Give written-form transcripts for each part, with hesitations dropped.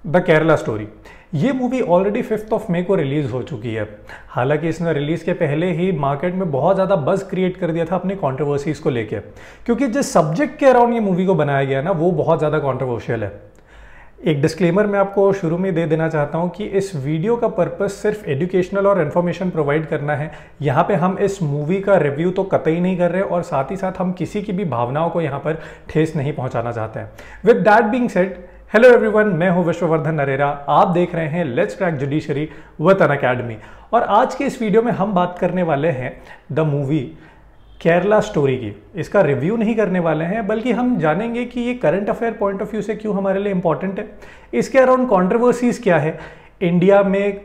The Kerala story. ये movie already 5 मई को release हो चुकी है। हालांकि इसने रिलीज़ के पहले ही मार्केट में बहुत ज़्यादा बज़ क्रिएट कर दिया था अपनी कंट्रोवर्सीज़ को लेके, क्योंकि जिस सब्जेक्ट के अराउंड ये मूवी को बनाया गया ना वो बहुत ज़्यादा कंट्रोवर्शियल है। एक डिस्क्लेमर मैं आपको शुरू में दे देना चाहता हूँ कि इस वीडियो का पर्पस सिर्फ एजुकेशनल और इन्फॉर्मेशन प्रोवाइड करना है। यहाँ पे हम इस मूवी का रिव्यू तो कतई नहीं कर रहे और साथ ही साथ हम किसी की भी भावनाओं को यहाँ पर ठेस नहीं पहुँचाना चाहते हैं। With that being said, hello everyone, मैं हूं विश्ववर्धन नरेरा। आप देख रहे हैं let's crack judiciary with Unacademy. और आज के इस वीडियो में हम बात करने वाले हैं द मूवी केरला स्टोरी की। इसका रिव्यू नहीं करने वाले हैं, बल्कि हम जानेंगे कि ये current affair point of view से क्यों हमारे लिए इंपॉर्टेंट है, इसके अराउंड कंट्रोवर्सीज क्या है, इंडिया में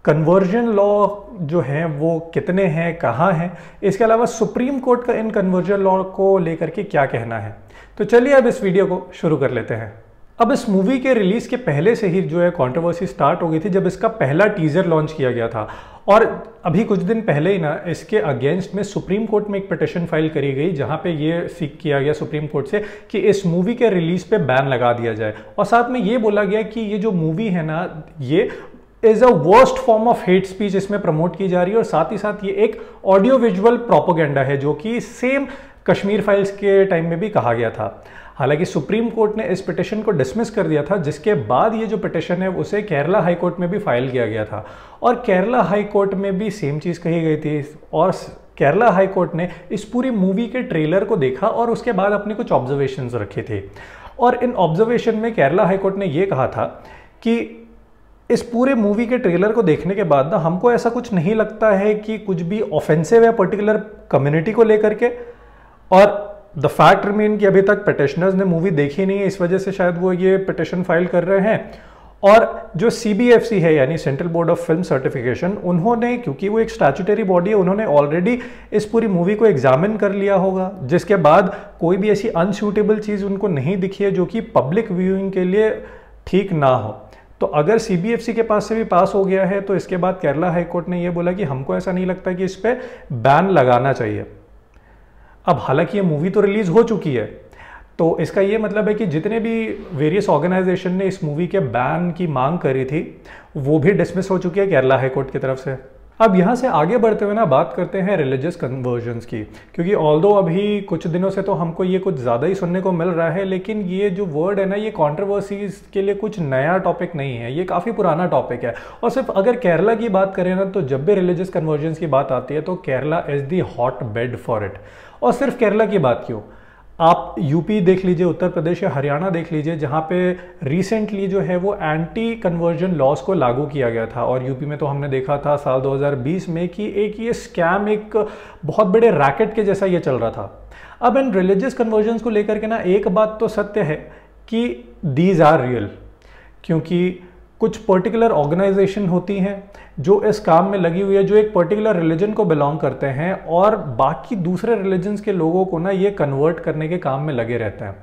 कन्वर्जन लॉ जो है वो कितने हैं, कहाँ हैं, इसके अलावा सुप्रीम कोर्ट का इन कन्वर्जन लॉ को लेकर के क्या कहना है। तो चलिए अब इस वीडियो को शुरू कर लेते हैं। अब इस मूवी के रिलीज के पहले से ही जो है कंट्रोवर्सी स्टार्ट हो गई थी जब इसका पहला टीजर लॉन्च किया गया था। और अभी कुछ दिन पहले ही ना इसके अगेंस्ट में सुप्रीम कोर्ट में एक पिटिशन फाइल करी गई, जहां पे ये सीख किया गया सुप्रीम कोर्ट से कि इस मूवी के रिलीज पे बैन लगा दिया जाए। और साथ में ये बोला गया कि ये जो मूवी है ना ये is a worst form of hate speech इसमें प्रमोट की जा रही है, और साथ ही साथ ये एक ऑडियो विजुअल प्रोपोगेंडा है, जो कि सेम कश्मीर फाइल्स के टाइम में भी कहा गया था। हालांकि सुप्रीम कोर्ट ने इस पिटिशन को डिसमिस कर दिया था, जिसके बाद ये जो पिटिशन है उसे केरला हाई कोर्ट में भी फाइल किया गया था। और केरला हाई कोर्ट में भी सेम चीज़ कही गई थी, और केरला हाई कोर्ट ने इस पूरी मूवी के ट्रेलर को देखा और उसके बाद अपने कुछ ऑब्जर्वेशंस रखे थे। और इन ऑब्जर्वेशन में केरला हाई कोर्ट ने ये कहा था कि इस पूरे मूवी के ट्रेलर को देखने के बाद ना हमको ऐसा कुछ नहीं लगता है कि कुछ भी ऑफेंसिव है पर्टिकुलर कम्युनिटी को लेकर के। और द फैक्ट रिमेन कि अभी तक पिटिशनर्स ने मूवी देखी नहीं है, इस वजह से शायद वो ये पिटिशन फाइल कर रहे हैं। और जो CBFC है यानी central board of film certification, उन्होंने, क्योंकि वो एक स्टैट्यूटरी बॉडी है, उन्होंने ऑलरेडी इस पूरी मूवी को एग्जामिन कर लिया होगा, जिसके बाद कोई भी ऐसी अनसूटेबल चीज़ उनको नहीं दिखी है जो कि पब्लिक व्यूइंग के लिए ठीक ना हो। तो अगर CBFC के पास से भी पास हो गया है तो इसके बाद केरला हाई कोर्ट ने यह बोला कि हमको ऐसा नहीं लगता कि इस पर बैन लगाना चाहिए। अब हालांकि ये मूवी तो रिलीज हो चुकी है, तो इसका ये मतलब है कि जितने भी वेरियस ऑर्गेनाइजेशन ने इस मूवी के बैन की मांग करी थी वो भी डिसमिस हो चुकी है केरला हाई कोर्ट की तरफ से। अब यहाँ से आगे बढ़ते हुए ना बात करते हैं रिलीजियस कन्वर्जन्स की, क्योंकि ऑल्दो अभी कुछ दिनों से तो हमको ये कुछ ज़्यादा ही सुनने को मिल रहा है, लेकिन ये जो वर्ड है ना ये कंट्रोवर्सीज के लिए कुछ नया टॉपिक नहीं है, ये काफ़ी पुराना टॉपिक है। और सिर्फ अगर केरला की बात करें ना तो जब भी रिलीजियस कन्वर्जन्स की बात आती है तो Kerala is the hot bed for it. और सिर्फ केरला की बात क्यों, आप यूपी देख लीजिए, उत्तर प्रदेश या हरियाणा देख लीजिए, जहाँ पे रिसेंटली जो है वो एंटी कन्वर्जन लॉज को लागू किया गया था। और यूपी में तो हमने देखा था साल 2020 में कि एक ये स्कैम एक बहुत बड़े रैकेट के जैसा ये चल रहा था। अब इन रिलीजियस कन्वर्जन्स को लेकर के ना एक बात तो सत्य है कि दीज आर रियल, क्योंकि कुछ पर्टिकुलर ऑर्गेनाइजेशन होती हैं जो इस काम में लगी हुई है, जो एक पर्टिकुलर रिलीजन को बिलोंग करते हैं, और बाकी दूसरे रिलीजन्स के लोगों को ना ये कन्वर्ट करने के काम में लगे रहते हैं।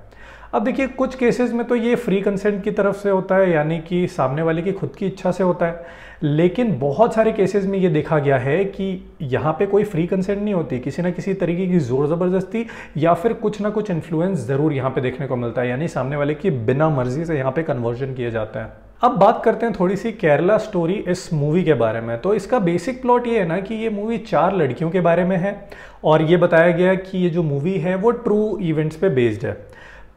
अब देखिए, कुछ केसेस में तो ये फ्री कंसेंट की तरफ से होता है, यानी कि सामने वाले की खुद की इच्छा से होता है, लेकिन बहुत सारे केसेस में ये देखा गया है कि यहाँ पे कोई फ्री कंसेंट नहीं होती, किसी ना किसी तरीके की जोर ज़बरदस्ती या फिर कुछ ना कुछ इन्फ्लुएंस ज़रूर यहाँ पे देखने को मिलता है, यानी सामने वाले की बिना मर्जी से यहाँ पे कन्वर्जन किए जाते हैं। अब बात करते हैं थोड़ी सी केरला स्टोरी इस मूवी के बारे में। तो इसका बेसिक प्लॉट ये है ना कि ये मूवी 4 लड़कियों के बारे में है, और ये बताया गया कि ये जो मूवी है वो ट्रू इवेंट्स पे बेस्ड है।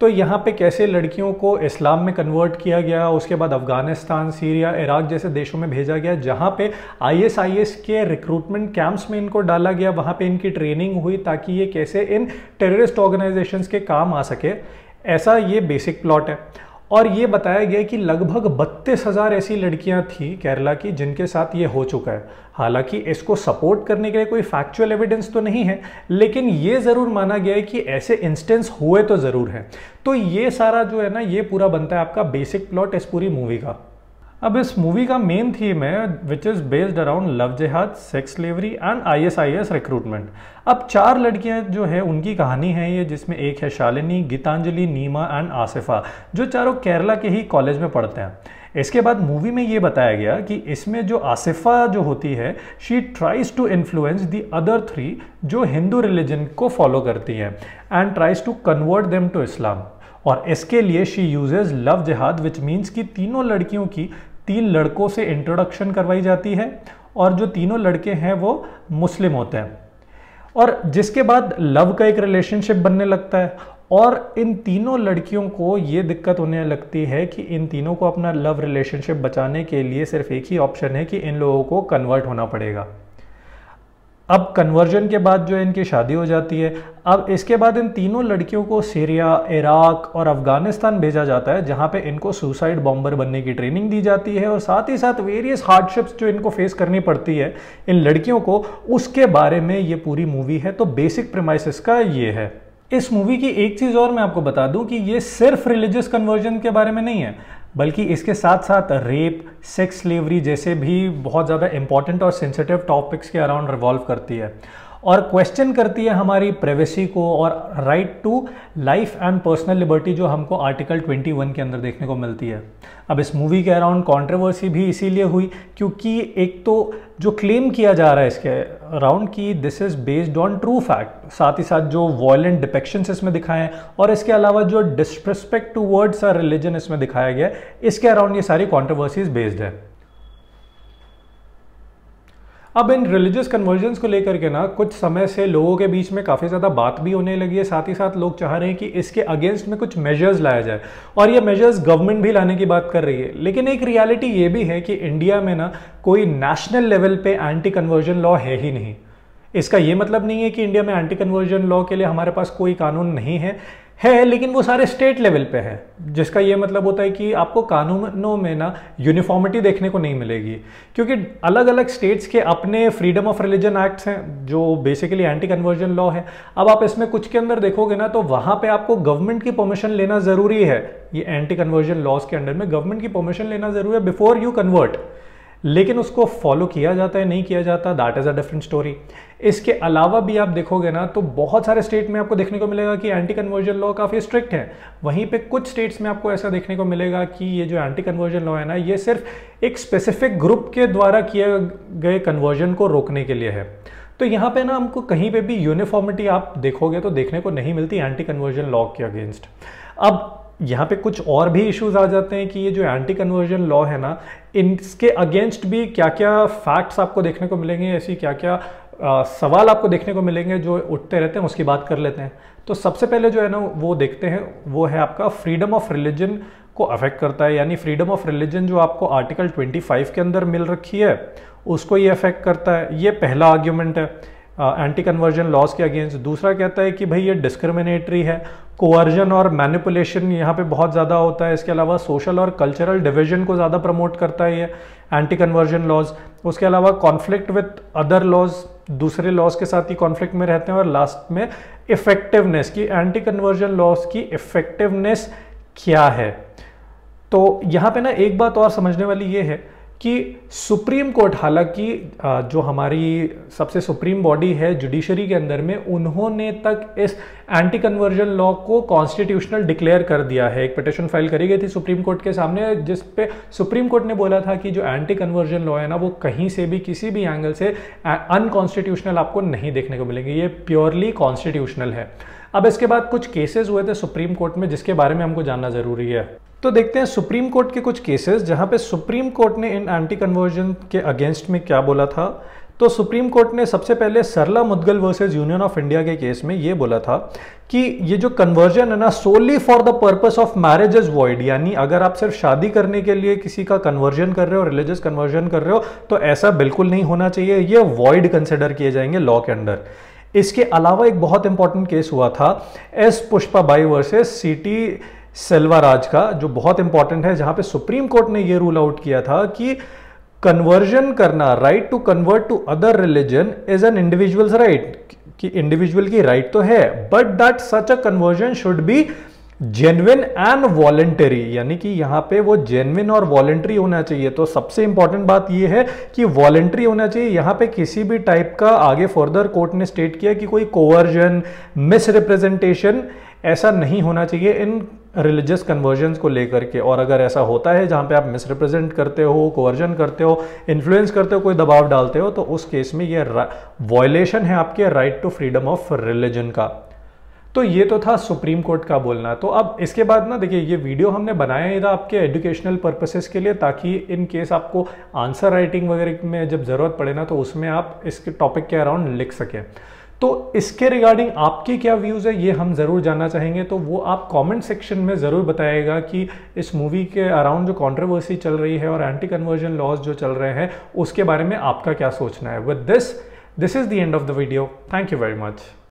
तो यहाँ पे कैसे लड़कियों को इस्लाम में कन्वर्ट किया गया, उसके बाद अफगानिस्तान, सीरिया, इराक जैसे देशों में भेजा गया, जहाँ पे ISIS के रिक्रूटमेंट कैंप्स में इनको डाला गया, वहाँ पे इनकी ट्रेनिंग हुई ताकि ये कैसे इन टेररिस्ट ऑर्गेनाइजेशंस के काम आ सके। ऐसा ये बेसिक प्लॉट है। और ये बताया गया कि लगभग 32,000 ऐसी लड़कियां थी केरला की जिनके साथ ये हो चुका है। हालांकि इसको सपोर्ट करने के लिए कोई फैक्चुअल एविडेंस तो नहीं है, लेकिन ये ज़रूर माना गया है कि ऐसे इंस्टेंस हुए तो ज़रूर हैं। तो ये सारा जो है ना ये पूरा बनता है आपका बेसिक प्लॉट इस पूरी मूवी का। अब इस मूवी का मेन थीम है which is based around love jihad, sex slavery and ISIS recruitment. अब 4 लड़कियां जो है उनकी कहानी है ये, जिसमें एक है शालिनी, गीतांजलि, नीमा एंड आसिफा, जो चारों केरला के ही कॉलेज में पढ़ते हैं। इसके बाद मूवी में ये बताया गया कि इसमें जो आसिफा जो होती है, she tries to influence the other 3 जो हिंदू रिलीजन को फॉलो करती हैं, and tries to convert them to Islam. और इसके लिए शी यूजेज लव जिहाद, विच मीन्स कि तीनों लड़कियों की 3 लड़कों से इंट्रोडक्शन करवाई जाती है और जो तीनों लड़के हैं वो मुस्लिम होते हैं, और जिसके बाद लव का एक रिलेशनशिप बनने लगता है। और इन तीनों लड़कियों को ये दिक्कत होने लगती है कि इन तीनों को अपना लव रिलेशनशिप बचाने के लिए सिर्फ एक ही ऑप्शन है कि इन लोगों को कन्वर्ट होना पड़ेगा। अब कन्वर्जन के बाद जो इनकी शादी हो जाती है। अब इसके बाद इन तीनों लड़कियों को सीरिया, इराक और अफगानिस्तान भेजा जाता है, जहां पे इनको सुसाइड बॉम्बर बनने की ट्रेनिंग दी जाती है और साथ ही साथ वेरियस हार्डशिप्स जो इनको फेस करनी पड़ती है इन लड़कियों को, उसके बारे में ये पूरी मूवी है। तो बेसिक प्रीमाइसेस का ये है। इस मूवी की एक चीज़ और मैं आपको बता दूं कि ये सिर्फ रिलीजियस कन्वर्जन के बारे में नहीं है, बल्कि इसके साथ साथ रेप, सेक्स स्लेवरी जैसे भी बहुत ज़्यादा इंपॉर्टेंट और सेंसिटिव टॉपिक्स के अराउंड रिवॉल्व करती है और क्वेश्चन करती है हमारी प्राइवेसी को और right to life and personal liberty जो हमको आर्टिकल 21 के अंदर देखने को मिलती है। अब इस मूवी के अराउंड कंट्रोवर्सी भी इसीलिए हुई क्योंकि एक तो जो क्लेम किया जा रहा है इसके अराउंड कि this is based on true fact, साथ ही साथ जो वॉयलेंट डिपिक्शंस इसमें दिखाए हैं और इसके अलावा जो डिसरिस्पेक्ट टुवर्ड्स अ रिलीजन इसमें दिखाया गया है, इसके अराउंड ये सारी कंट्रोवर्सीज बेस्ड है। अब इन रिलीजियस कन्वर्जन्स को लेकर के ना कुछ समय से लोगों के बीच में काफ़ी ज़्यादा बात भी होने लगी है, साथ ही साथ लोग चाह रहे हैं कि इसके अगेंस्ट में कुछ मेजर्स लाया जाए और ये मेजर्स गवर्नमेंट भी लाने की बात कर रही है। लेकिन एक रियलिटी ये भी है कि इंडिया में ना कोई नेशनल लेवल पे एंटी कन्वर्जन लॉ है ही नहीं। इसका ये मतलब नहीं है कि इंडिया में एंटी कन्वर्जन लॉ के लिए हमारे पास कोई कानून नहीं है, लेकिन वो सारे स्टेट लेवल पे है, जिसका ये मतलब होता है कि आपको कानूनों में ना यूनिफॉर्मिटी देखने को नहीं मिलेगी क्योंकि अलग अलग स्टेट्स के अपने फ्रीडम ऑफ रिलीजन एक्ट्स हैं जो बेसिकली एंटी कन्वर्जन लॉ है। अब आप इसमें कुछ के अंदर देखोगे ना तो वहां पे आपको गवर्नमेंट की परमिशन लेना जरूरी है। ये एंटी कन्वर्जन लॉज के अंडर में गवर्नमेंट की परमिशन लेना जरूरी है बिफोर यू कन्वर्ट, लेकिन उसको फॉलो किया जाता है नहीं किया जाता, that is a different story. इसके अलावा भी आप देखोगे ना तो बहुत सारे स्टेट में आपको देखने को मिलेगा कि एंटी कन्वर्जन लॉ काफ़ी स्ट्रिक्ट है, वहीं पे कुछ स्टेट्स में आपको ऐसा देखने को मिलेगा कि ये जो एंटी कन्वर्जन लॉ है ना ये सिर्फ एक स्पेसिफिक ग्रुप के द्वारा किए गए कन्वर्जन को रोकने के लिए है। तो यहाँ पे ना हमको कहीं पे भी यूनिफॉर्मिटी आप देखोगे तो देखने को नहीं मिलती एंटी कन्वर्जन लॉ के अगेंस्ट। अब यहाँ पे कुछ और भी इश्यूज आ जाते हैं कि ये जो एंटी कन्वर्जन लॉ है ना इनके अगेंस्ट भी क्या क्या फैक्ट्स आपको देखने को मिलेंगे, ऐसी क्या क्या सवाल आपको देखने को मिलेंगे जो उठते रहते हैं, उसकी बात कर लेते हैं। तो सबसे पहले जो है ना वो देखते हैं वो है आपका फ्रीडम ऑफ रिलीजन को अफेक्ट करता है, यानी फ्रीडम ऑफ रिलीजन जो आपको आर्टिकल 25 के अंदर मिल रखी है उसको ये अफेक्ट करता है। ये पहला आर्ग्यूमेंट है एंटी कन्वर्जन लॉज के अगेंस्ट। दूसरा कहता है कि भाई ये डिस्क्रिमिनेटरी है, कोअर्जन और मैनिपुलेशन यहाँ पे बहुत ज़्यादा होता है। इसके अलावा सोशल और कल्चरल डिवीजन को ज़्यादा प्रमोट करता है ये एंटी कन्वर्जन लॉज। उसके अलावा कॉन्फ्लिक्ट विथ अदर लॉज, दूसरे लॉज के साथ ही कॉन्फ्लिक्ट में रहते हैं। और लास्ट में इफेक्टिवनेस की, एंटी कन्वर्जन लॉज की इफेक्टिवनेस क्या है। तो यहाँ पे ना एक बात और समझने वाली ये है कि सुप्रीम कोर्ट, हालांकि जो हमारी सबसे सुप्रीम बॉडी है जुडिशरी के अंदर में, उन्होंने तक इस एंटी कन्वर्जन लॉ को कॉन्स्टिट्यूशनल डिक्लेयर कर दिया है। एक पिटीशन फाइल करी गई थी सुप्रीम कोर्ट के सामने जिस पे सुप्रीम कोर्ट ने बोला था कि जो एंटी कन्वर्जन लॉ है ना वो कहीं से भी किसी भी एंगल से अनकॉन्स्टिट्यूशनल आपको नहीं देखने को मिलेंगे, ये प्योरली कॉन्स्टिट्यूशनल है। अब इसके बाद कुछ केसेस हुए थे सुप्रीम कोर्ट में जिसके बारे में हमको जानना जरूरी है। तो देखते हैं सुप्रीम कोर्ट के कुछ केसेस जहां पे सुप्रीम कोर्ट ने इन एंटी कन्वर्जन के अगेंस्ट में क्या बोला था। तो सुप्रीम कोर्ट ने सबसे पहले Sarla Mudgal versus Union of India के केस में ये बोला था कि ये जो कन्वर्जन है ना solely for the purpose of marriage is void, यानी अगर आप सिर्फ शादी करने के लिए किसी का कन्वर्जन कर रहे हो, रिलीजियस कन्वर्जन कर रहे हो, तो ऐसा बिल्कुल नहीं होना चाहिए, ये वॉइड कंसिडर किए जाएंगे लॉ के अंडर। इसके अलावा एक बहुत इंपॉर्टेंट केस हुआ था एस पुष्पाबाई वर्सेस सीटी सेल्वाराज का, जो बहुत इंपॉर्टेंट है, जहां पे सुप्रीम कोर्ट ने ये रूल आउट किया था कि कन्वर्जन करना, right to convert to other religion is an individual's right, कि इंडिविजुअल की राइट तो है but that such a conversion should be genuine and voluntary, यानी कि यहां पे वो जेन्युइन और वॉलेंटरी होना चाहिए। तो सबसे इंपॉर्टेंट बात ये है कि वॉलेंटरी होना चाहिए। यहां पे किसी भी टाइप का, आगे फर्दर कोर्ट ने स्टेट किया कि कोई कोवर्जन, मिसरिप्रेजेंटेशन ऐसा नहीं होना चाहिए इन रिलीजियस कन्वर्जन्स को लेकर के। और अगर ऐसा होता है जहां पे आप मिसरिप्रेजेंट करते हो, कोवर्जन करते हो, इन्फ्लुएंस करते हो, कोई दबाव डालते हो, तो उस केस में ये वॉयलेशन है आपके right to freedom of religion का। तो ये तो था सुप्रीम कोर्ट का बोलना। तो अब इसके बाद ना देखिए, ये वीडियो हमने बनाया ही था आपके एजुकेशनल पर्पसेस के लिए, ताकि इन केस आपको आंसर राइटिंग वगैरह में जब ज़रूरत पड़े ना, तो उसमें आप इसके टॉपिक के अराउंड लिख सकें। तो इसके रिगार्डिंग आपके क्या व्यूज़ है, ये हम ज़रूर जानना चाहेंगे। तो वो आप कमेंट सेक्शन में ज़रूर बताइएगा कि इस मूवी के अराउंड जो कंट्रोवर्सी चल रही है और एंटी कन्वर्जन लॉज जो चल रहे हैं, उसके बारे में आपका क्या सोचना है। With this is the end of the video. Thank you very much.